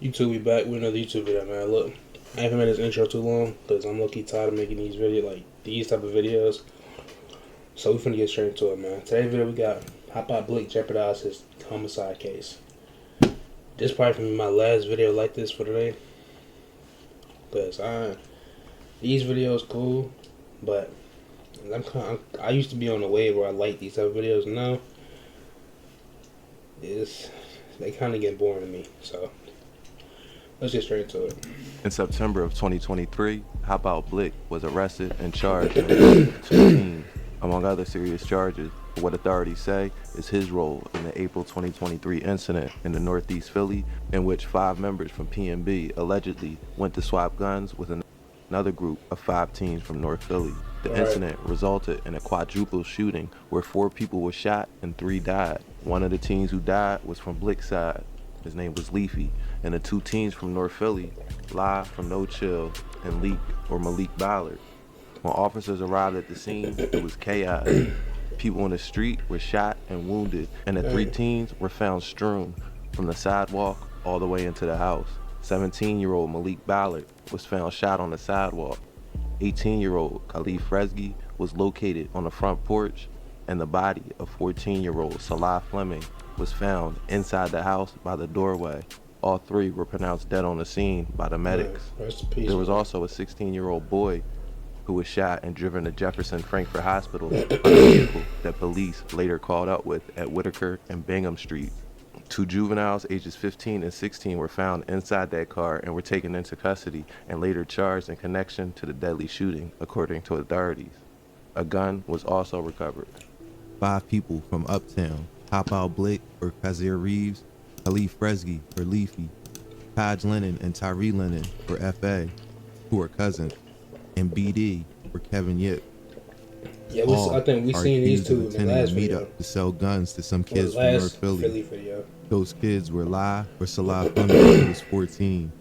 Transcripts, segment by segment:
YouTube, we back with another YouTube video, man. Look, I haven't made this intro too long because I'm low-key tired of making these videos, like these type of videos. So we finna get straight into it, man. Today's video we got how about Blake jeopardized his homicide case. This probably gonna be my last video like this for today. Cause these videos cool, but I used to be on the wave where I like these type of videos. Now they kind of get boring to me. So let's get straight into it. In September of 2023, How About Blick was arrested and charged with 2 teams, among other serious charges, for what authorities say is his role in the April 2023 incident in the Northeast Philly, in which 5 members from PNB allegedly went to swap guns with another group of 5 teens from North Philly. The incident resulted in a quadruple shooting where 4 people were shot and 3 died. One of the teens who died was from Blick's side. His name was Leafy, and the 2 teens from North Philly, La from No Chill and Leak or Malik Ballard. When officers arrived at the scene, it was chaos. People on the street were shot and wounded, and the 3 teens were found strewn from the sidewalk all the way into the house. 17-year-old Malik Ballard was found shot on the sidewalk. 18-year-old Khalif Fresgy was located on the front porch, and the body of 14-year-old Salah Fleming was found inside the house by the doorway. All 3 were pronounced dead on the scene by the medics. There was also a 16-year-old boy who was shot and driven to Jefferson Frankfurt Hospital on a vehicle that police later called up with at Whitaker and Bingham Street. 2 juveniles ages 15 and 16 were found inside that car and were taken into custody and later charged in connection to the deadly shooting, according to authorities. A gun was also recovered. 5 people from Uptown, Hop Out Blick or Kazir Reeves, Khalif Fresgy or Leafy, Taj Lennon and Tyree Lennon or F.A., who are cousins, and B.D. or Kevin Yip. Yeah, I think we seen these 2 in the last video. To sell guns to some kids from North Philly. Video. Those kids were La or Salah Fleming, who was 14,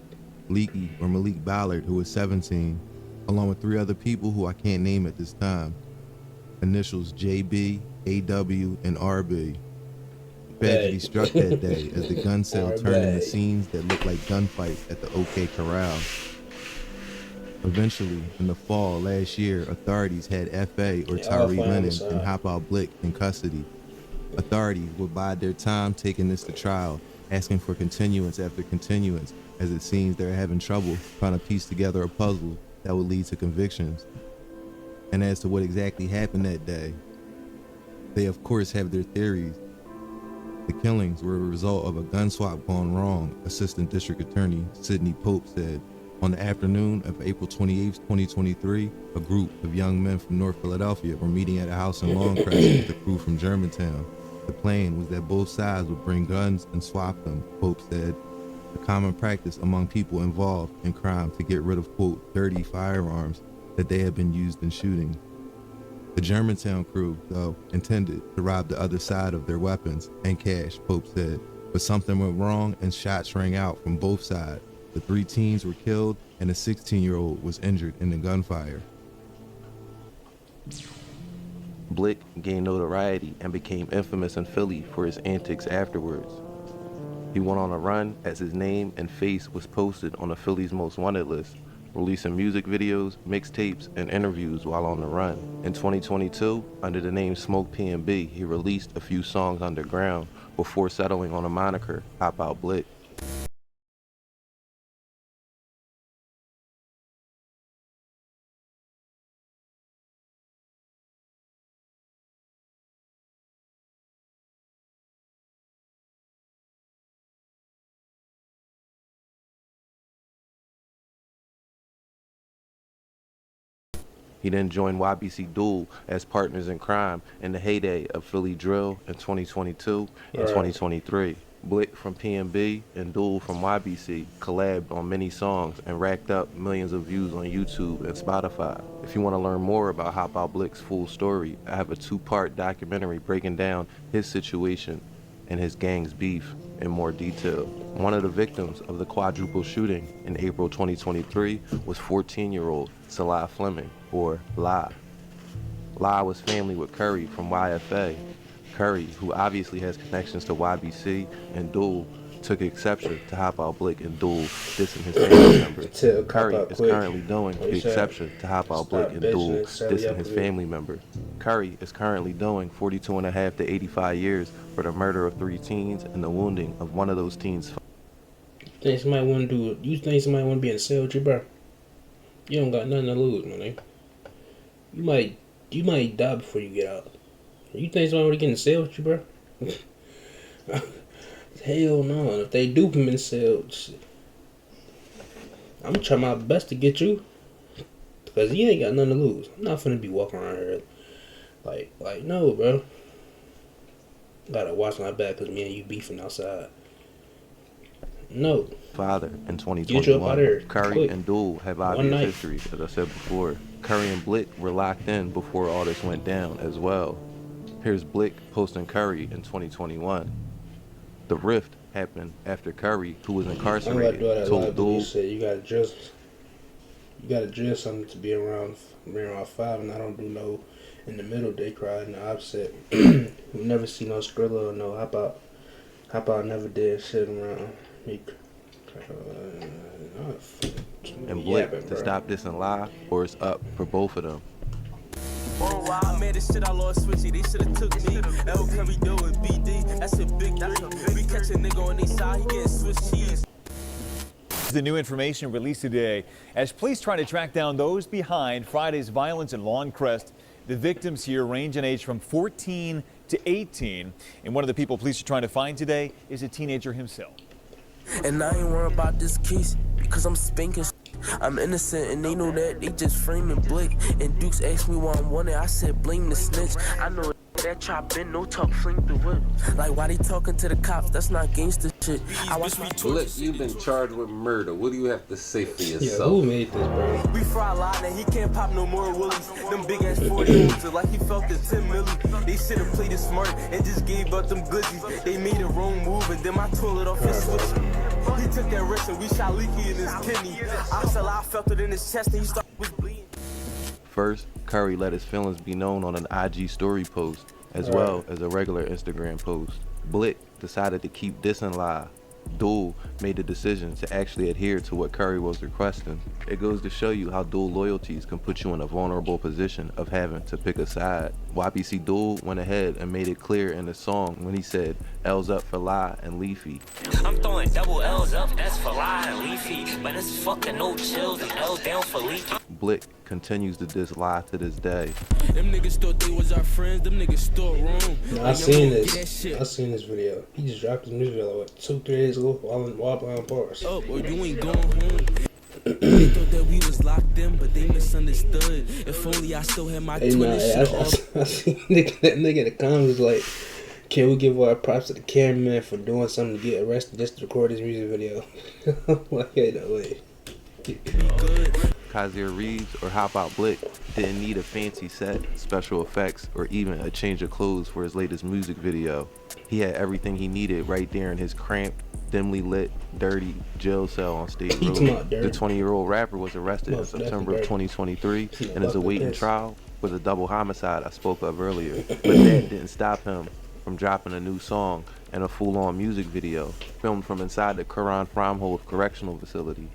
Leaky or Malik Ballard, who was 17, along with 3 other people who I can't name at this time. Initials JB, AW, and RB. Tragedy struck that day as the gun sale turned into scenes that looked like gunfights at the OK Corral. Eventually, in the fall last year, authorities had F.A. or Tyree Lennon and Hop Out Blick in custody. Authorities would bide their time taking this to trial, asking for continuance after continuance, as it seems they're having trouble trying to piece together a puzzle that would lead to convictions. And as to what exactly happened that day, they of course have their theories. The killings were a result of a gun swap gone wrong, Assistant District Attorney Sidney Pope said. On the afternoon of April 28, 2023, a group of young men from North Philadelphia were meeting at a house in Longcrest with a crew from Germantown. The plan was that both sides would bring guns and swap them, Pope said, a common practice among people involved in crime to get rid of, quote, dirty firearms that they had been used in shooting. The Germantown crew, though, intended to rob the other side of their weapons and cash, Pope said, but something went wrong and shots rang out from both sides. The 3 teens were killed and a 16-year-old was injured in the gunfire. Blick gained notoriety and became infamous in Philly for his antics afterwards. He went on a run as his name and face was posted on the Philly's Most Wanted list, releasing music videos, mixtapes, and interviews while on the run. In 2022, under the name Smoke PNB, he released a few songs underground before settling on a moniker, Hop Out Blick. He then joined YBC Duel as partners in crime in the heyday of Philly Drill in 2022 and 2023. Blick from PNB and Duel from YBC collabed on many songs and racked up millions of views on YouTube and Spotify. If you want to learn more about Hop Out Blick's full story, I have a 2-part documentary breaking down his situation and his gang's beef in more detail. One of the victims of the quadruple shooting in April 2023 was 14-year-old Salah Fleming, or La. La was family with Curry from YFA. Curry, who obviously has connections to YBC and Duel, took exception to Hop Out Blick and Duel dissing his family member. Curry is currently doing the exception to Hop Out Blick and Duel dissing his family member. Curry is currently doing 42.5 to 85 years for the murder of 3 teens and the wounding of one of those teens. You think somebody want to do it? You think somebody want to be in the cell with you, bro? You don't got nothing to lose, my nigga. You might die before you get out. You think somebody want to get in the cell with you, bro? Hell no. And if they do come in the cell, shit, I'm gonna try my best to get you, because you ain't got nothing to lose. I'm not finna be walking around here like no, bro. Gotta watch my back because me and you beefing outside. No. Father in 2021. Curry quick. And Duel have obvious history, as I said before. Curry and Blick were locked in before all this went down as well. Here's Blick posting Curry in 2021. The rift happened after Curry, who was incarcerated, told Duel. You gotta dress something to be around 5, and I don't do no in the middle day cry and the opposite. We never see no Skrilla or no Hop Out never did shit around me. And Blick to stop this and lie, or it's up for both of them. I made this shit, I lost switchy. They should've took me. L Curry doing BD. That's a big 3. We catch a nigga on these side, he getting Swiss cheese. The new information released today as police try to track down those behind Friday's violence in Lawncrest. The victims here range in age from 14 to 18. And one of the people police are trying to find today is a teenager himself. And I ain't worried about this case because I'm spanking. I'm innocent and they know that. They just framing Blick. And Dukes asked me why I'm wanted. I said blame the snitch. I know that chop in, no talk, fling the whip. Like why they talking to the cops? That's not gangster shit. I watch my Blick, you've been charged with murder. What do you have to say for yourself? Yeah, who made this, bro? We fry a lot and he can't pop no more willies. Them big ass 40 ones like he felt the 10 milli. They should've played it smart and just gave up them glizzies. They made a wrong move and then my toilet off his switch. He took that risk and we shot leaky in his kidney. I felt it in his chest and he started was bleeding. First, Curry let his feelings be known on an IG story post, as well as a regular Instagram post. Blick decided to keep dissing lie. Duel made the decision to actually adhere to what Curry was requesting. It goes to show you how dual loyalties can put you in a vulnerable position of having to pick a side. YBC Duel went ahead and made it clear in the song when he said, L's up for lie and leafy. I'm throwing double L's up, that's for lie and leafy, but it's fucking no chills and L down for leafy. Blick continues to diss lie to this day. Them niggas thought they was our friends, them niggas thought wrong. No, I seen this video. He just dropped his music video like 2-3 days ago while playing bars. Up or you ain't going home. They thought that we was locked in, but they misunderstood. If only I still had my twin and shit I seen that nigga in the comments like, can we give our props to the cameraman for doing something to get arrested just to record this music video? Like, hey, no way. Kaiser Reeves or Hop Out Blick didn't need a fancy set, special effects, or even a change of clothes for his latest music video. He had everything he needed right there in his cramped, dimly lit, dirty jail cell on State Road. The 20-year-old rapper was arrested in September of 2023 and is awaiting trial for the double homicide I spoke of earlier. But that didn't stop him from dropping a new song and a full-on music video filmed from inside the Quran Fromhold Correctional Facility.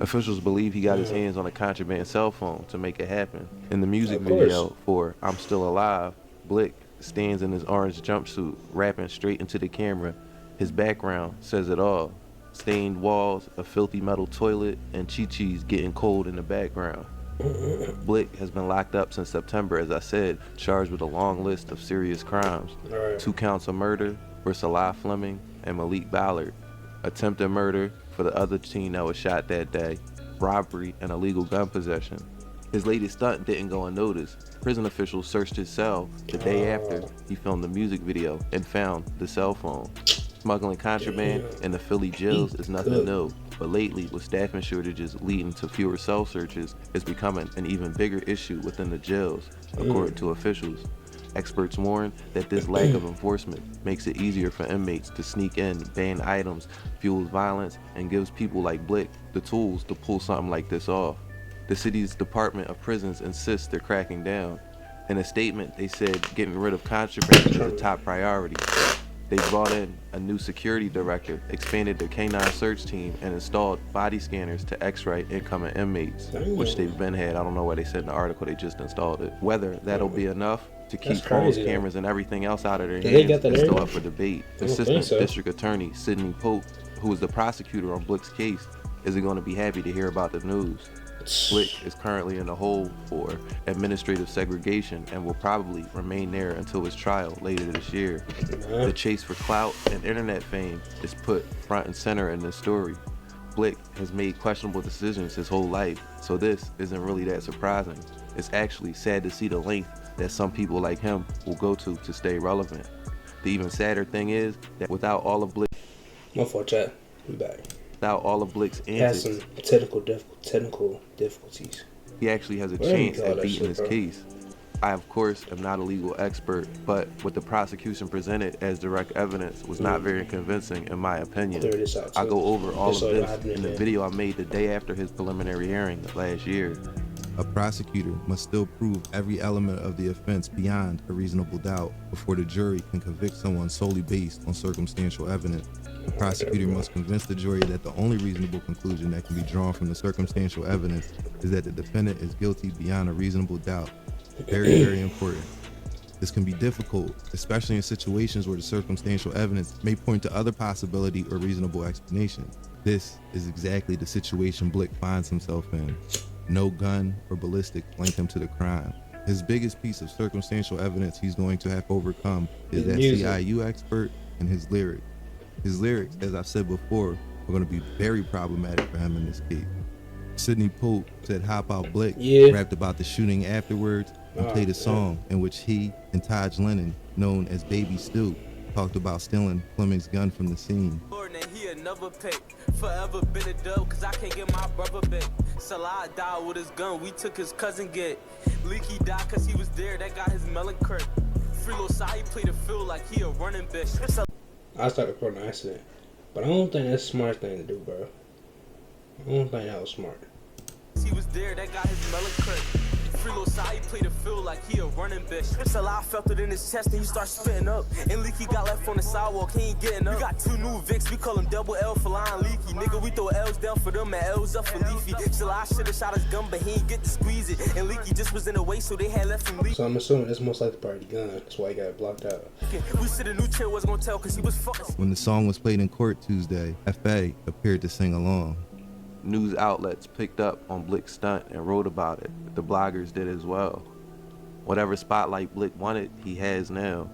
Officials believe he got his hands on a contraband cell phone to make it happen. In the music video for I'm Still Alive, Blick stands in his orange jumpsuit, rapping straight into the camera. His background says it all. Stained walls, a filthy metal toilet, and Chi-Chi's getting cold in the background. Blick has been locked up since September, as I said, charged with a long list of serious crimes. 2 counts of murder for Salah Fleming and Malik Ballard. Attempted murder for the other teen that was shot that day. Robbery and illegal gun possession. His latest stunt didn't go unnoticed. Prison officials searched his cell the day after he filmed the music video and found the cell phone. Smuggling contraband in the Philly jails is nothing new, but lately, with staffing shortages leading to fewer cell searches, it's becoming an even bigger issue within the jails, according to officials. Experts warn that this lack of enforcement makes it easier for inmates to sneak in banned items, fuels violence, and gives people like Blick the tools to pull something like this off. The city's Department of Prisons insists they're cracking down. In a statement, they said getting rid of contraband is a top priority. They brought in a new security director, expanded their canine search team, and installed body scanners to x-ray incoming inmates, which they've been had. I don't know why they said in the article they just installed it. Whether that'll be enough to keep phones, cameras, and everything else out of their hands is still up for debate. Assistant District Attorney Sidney Pope, who was the prosecutor on Blick's case, isn't going to be happy to hear about the news. Blick is currently in the hole for administrative segregation and will probably remain there until his trial later this year. The chase for clout and internet fame is put front and center in this story. Blick has made questionable decisions his whole life, so this isn't really that surprising. It's actually sad to see the length that some people like him will go to stay relevant. The even sadder thing is that without all of Blick, my fault, chat. We back. Without all of Blick's antics, has some technical difficulties. He actually has a chance at beating his case. I, of course, am not a legal expert, but what the prosecution presented as direct evidence was not very convincing, in my opinion. I go over all of this in the video I made the day after his preliminary hearing last year. A prosecutor must still prove every element of the offense beyond a reasonable doubt before the jury can convict someone solely based on circumstantial evidence. The prosecutor must convince the jury that the only reasonable conclusion that can be drawn from the circumstantial evidence is that the defendant is guilty beyond a reasonable doubt. Very, very important. This can be difficult, especially in situations where the circumstantial evidence may point to other possibility or reasonable explanation. This is exactly the situation Blick finds himself in. No gun or ballistic link him to the crime. His biggest piece of circumstantial evidence he's going to have to overcome is that CIU expert and his lyrics. His lyrics, as I've said before, are going to be very problematic for him in this case. Sidney Pope said Hop Out Blick rapped about the shooting afterwards and played a song in which he and Taj Lennon, known as Baby Stu, talked about stealing Fleming's gun from the scene. Forever been a dub, cause I can't get my brother back. Salah died with his gun, we took his cousin get. Leaky died cause he was there, that got his melon curt. Free Lil Sai played the field like he a running bitch. I started recording an accident, but I don't think that's a smart thing to do, bro. I don't think that was smart. He was there, that got his melon curt. Free Lil Sai played the field like he a running bitch. Salah felt it in his chest and he started spitting up. And Leaky got left on the sidewalk, he ain't getting up. We got two new Vicks, we call him double L for lying Leaky. Nigga, we throw L's down for them and L's up for Leafy. Salah should've shot his gun, but he ain't get to squeeze it. And Leaky just was in the way, so they had left him Leaky. So I'm assuming that's most likely part of the gun. That's why he got blocked out. We said the new chair wasn't gonna tell cause he was fucking. When the song was played in court Tuesday, FA appeared to sing along. News outlets picked up on Blick's stunt and wrote about it. The bloggers did as well. Whatever spotlight Blick wanted, he has now.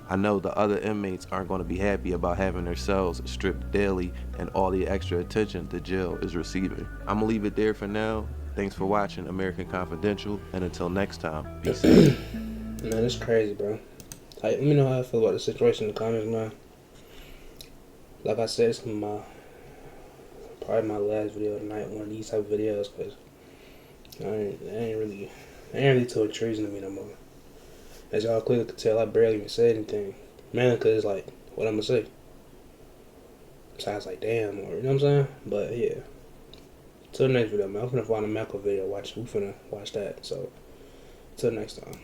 I know the other inmates aren't going to be happy about having their cells stripped daily and all the extra attention the jail is receiving. I'm going to leave it there for now. Thanks for watching American Confidential, and until next time, be safe. Man, it's crazy, bro. Let me know how I feel about the situation in the comments, man. Like I said, it's probably my last video tonight, one of these type of videos, because I ain't really told treason to me no more. As y'all clearly could tell, I barely even said anything. Mainly because, like, what I'm going to say? Sounds like damn, or, you know what I'm saying? But, yeah. Till the next video, man. I'm finna find a Mako video, we finna watch that, so, till next time.